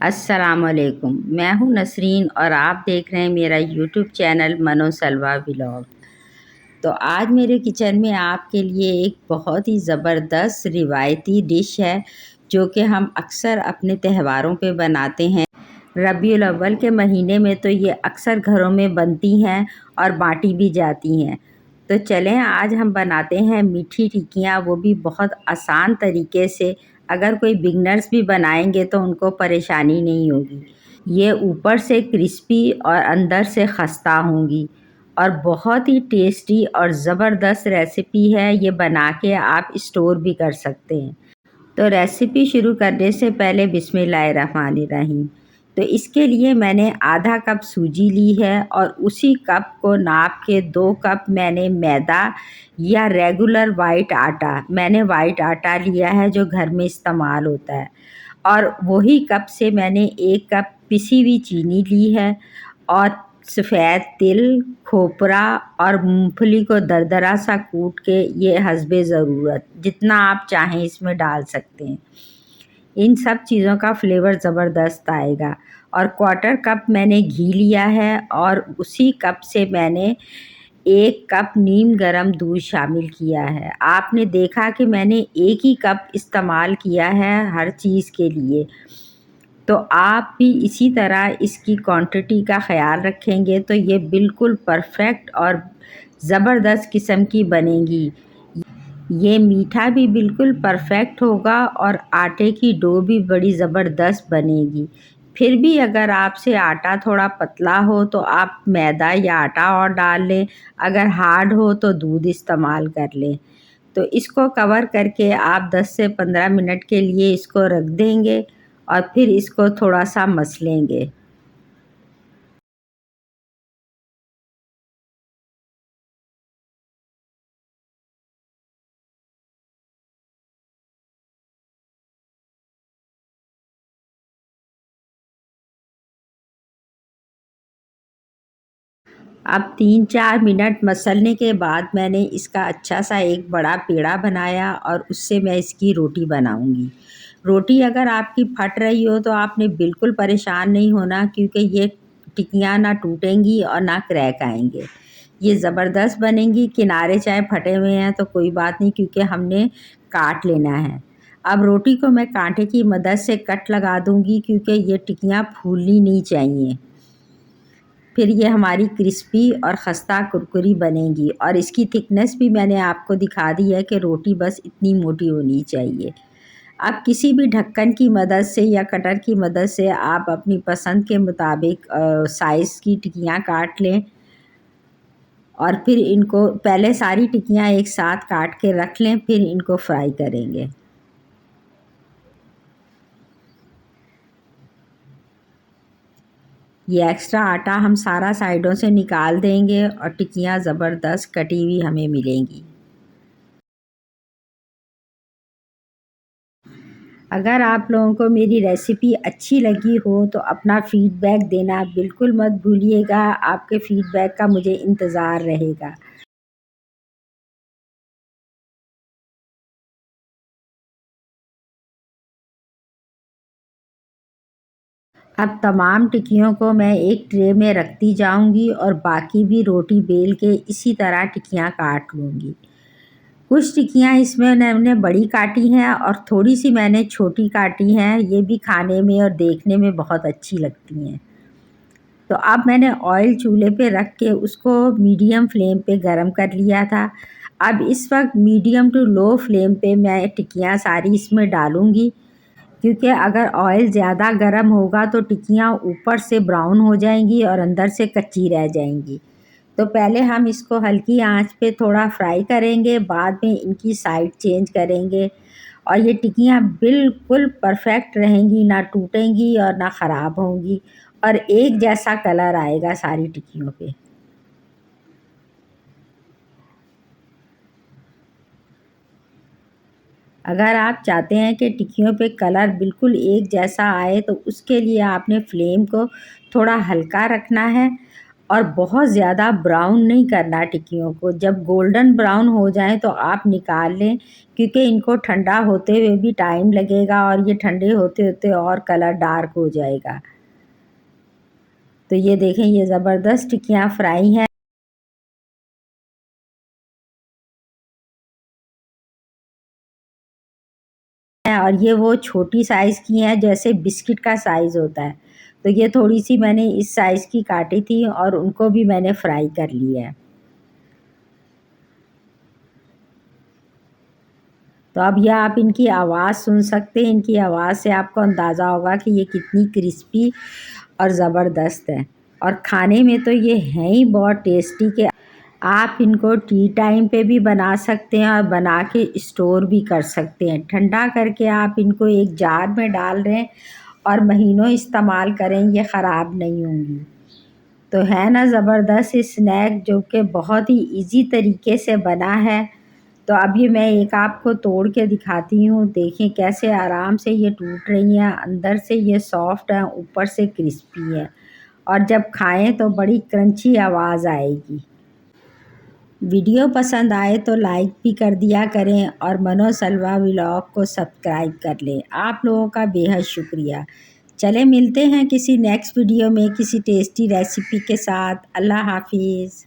अस्सलामुअलैकुम। मैं हूँ नसरीन और आप देख रहे हैं मेरा यूट्यूब चैनल मनोसलवा व्लॉग। तो आज मेरे किचन में आपके लिए एक बहुत ही ज़बरदस्त रिवायती डिश है जो कि हम अक्सर अपने त्योहारों पे बनाते हैं। रबीउल अव्वल के महीने में तो ये अक्सर घरों में बनती हैं और बाँटी भी जाती हैं। तो चलें आज हम बनाते हैं मीठी टिक्कियाँ, वो भी बहुत आसान तरीके से। अगर कोई बिगनर्स भी बनाएंगे तो उनको परेशानी नहीं होगी। ये ऊपर से क्रिस्पी और अंदर से खस्ता होंगी और बहुत ही टेस्टी और ज़बरदस्त रेसिपी है। ये बना के आप स्टोर भी कर सकते हैं। तो रेसिपी शुरू करने से पहले बिस्मिल्लाहिर्रहमानिर्रहीम। तो इसके लिए मैंने आधा कप सूजी ली है और उसी कप को नाप के 2 कप मैंने मैदा या रेगुलर वाइट आटा, मैंने वाइट आटा लिया है जो घर में इस्तेमाल होता है, और वही कप से मैंने 1 कप पिसी हुई चीनी ली है और सफ़ेद तिल, खोपरा और मूंगफली को दरदरा सा कूट के, ये हस्बे ज़रूरत जितना आप चाहें इसमें डाल सकते हैं। इन सब चीज़ों का फ्लेवर ज़बरदस्त आएगा। और क्वार्टर कप मैंने घी लिया है और उसी कप से मैंने 1 कप नीम गरम दूध शामिल किया है। आपने देखा कि मैंने एक ही कप इस्तेमाल किया है हर चीज़ के लिए। तो आप भी इसी तरह इसकी क्वांटिटी का ख़याल रखेंगे तो ये बिल्कुल परफ़ेक्ट और ज़बरदस्त किस्म की बनेगी। ये मीठा भी बिल्कुल परफ़ेक्ट होगा और आटे की डो भी बड़ी ज़बरदस्त बनेगी। फिर भी अगर आपसे आटा थोड़ा पतला हो तो आप मैदा या आटा और डाल लें, अगर हार्ड हो तो दूध इस्तेमाल कर लें। तो इसको कवर करके आप 10 से 15 मिनट के लिए इसको रख देंगे और फिर इसको थोड़ा-सा मसलेंगे। अब 3-4 मिनट मसलने के बाद मैंने इसका अच्छा सा एक बड़ा पेड़ा बनाया और उससे मैं इसकी रोटी बनाऊंगी। रोटी अगर आपकी फट रही हो तो आपने बिल्कुल परेशान नहीं होना, क्योंकि ये टिक्कियाँ ना टूटेंगी और ना क्रैक आएंगे। ये ज़बरदस्त बनेंगी। किनारे चाहे फटे हुए हैं तो कोई बात नहीं, क्योंकि हमने काट लेना है। अब रोटी को मैं कांटे की मदद से कट लगा दूंगी, क्योंकि ये टिक्कियाँ फूलनी नहीं चाहिए। फिर ये हमारी क्रिस्पी और खस्ता कुरकुरी बनेंगी। और इसकी थिकनेस भी मैंने आपको दिखा दी है कि रोटी बस इतनी मोटी होनी चाहिए। आप किसी भी ढक्कन की मदद से या कटर की मदद से आप अपनी पसंद के मुताबिक साइज़ की टिक्कियाँ काट लें और फिर इनको पहले सारी टिक्कियाँ एक साथ काट के रख लें, फिर इनको फ्राई करेंगे। ये एक्स्ट्रा आटा हम सारा साइडों से निकाल देंगे और टिक्कियाँ ज़बरदस्त कटी हुई हमें मिलेंगी। अगर आप लोगों को मेरी रेसिपी अच्छी लगी हो तो अपना फ़ीडबैक देना बिल्कुल मत भूलिएगा। आपके फ़ीडबैक का मुझे इंतज़ार रहेगा। अब तमाम टिक्कियों को मैं एक ट्रे में रखती जाऊंगी और बाकी भी रोटी बेल के इसी तरह टिक्कियाँ काट लूँगी। कुछ टिक्कियाँ इसमें मैंने बड़ी काटी हैं और थोड़ी सी मैंने छोटी काटी हैं। ये भी खाने में और देखने में बहुत अच्छी लगती हैं। तो अब मैंने ऑयल चूल्हे पे रख के उसको मीडियम फ्लेम पे गरम कर लिया था। अब इस वक्त मीडियम टू लो फ्लेम पे मैं टिक्कियाँ सारी इसमें डालूँगी, क्योंकि अगर ऑयल ज़्यादा गरम होगा तो टिक्कियाँ ऊपर से ब्राउन हो जाएंगी और अंदर से कच्ची रह जाएंगी। तो पहले हम इसको हल्की आंच पे थोड़ा फ्राई करेंगे, बाद में इनकी साइड चेंज करेंगे और ये टिक्कियाँ बिल्कुल परफेक्ट रहेंगी, ना टूटेंगी और ना ख़राब होंगी और एक जैसा कलर आएगा सारी टिक्कियों पे। अगर आप चाहते हैं कि टिक्कियों पे कलर बिल्कुल एक जैसा आए तो उसके लिए आपने फ्लेम को थोड़ा हल्का रखना है और बहुत ज़्यादा ब्राउन नहीं करना टिक्कियों को। जब गोल्डन ब्राउन हो जाएं तो आप निकाल लें, क्योंकि इनको ठंडा होते हुए भी टाइम लगेगा और ये ठंडे होते होते और कलर डार्क हो जाएगा। तो ये देखें, ये ज़बरदस्त टिक्कियाँ फ्राई हैं। और ये वो छोटी साइज़ की हैं, जैसे बिस्किट का साइज़ होता है। तो ये थोड़ी सी मैंने इस साइज़ की काटी थी और उनको भी मैंने फ्राई कर लिया है। तो अब यह आप इनकी आवाज़ सुन सकते हैं। इनकी आवाज़ से आपको अंदाज़ा होगा कि ये कितनी क्रिस्पी और ज़बरदस्त है। और खाने में तो ये हैं ही बहुत टेस्टी के आप इनको टी टाइम पे भी बना सकते हैं और बना के स्टोर भी कर सकते हैं। ठंडा करके आप इनको एक जार में डाल दें और महीनों इस्तेमाल करें, ये ख़राब नहीं होंगी। तो है ना ज़बरदस्त स्नैक, जो कि बहुत ही इजी तरीके से बना है। तो अभी मैं एक आपको तोड़ के दिखाती हूँ। देखें कैसे आराम से ये टूट रही हैं, अंदर से ये सॉफ्ट है, ऊपर से क्रिस्पी है और जब खाएं तो बड़ी क्रंची आवाज़ आएगी। वीडियो पसंद आए तो लाइक भी कर दिया करें और मनोसलवा व्लॉग को सब्सक्राइब कर लें। आप लोगों का बेहद शुक्रिया। चलें मिलते हैं किसी नेक्स्ट वीडियो में किसी टेस्टी रेसिपी के साथ। अल्लाह हाफिज़।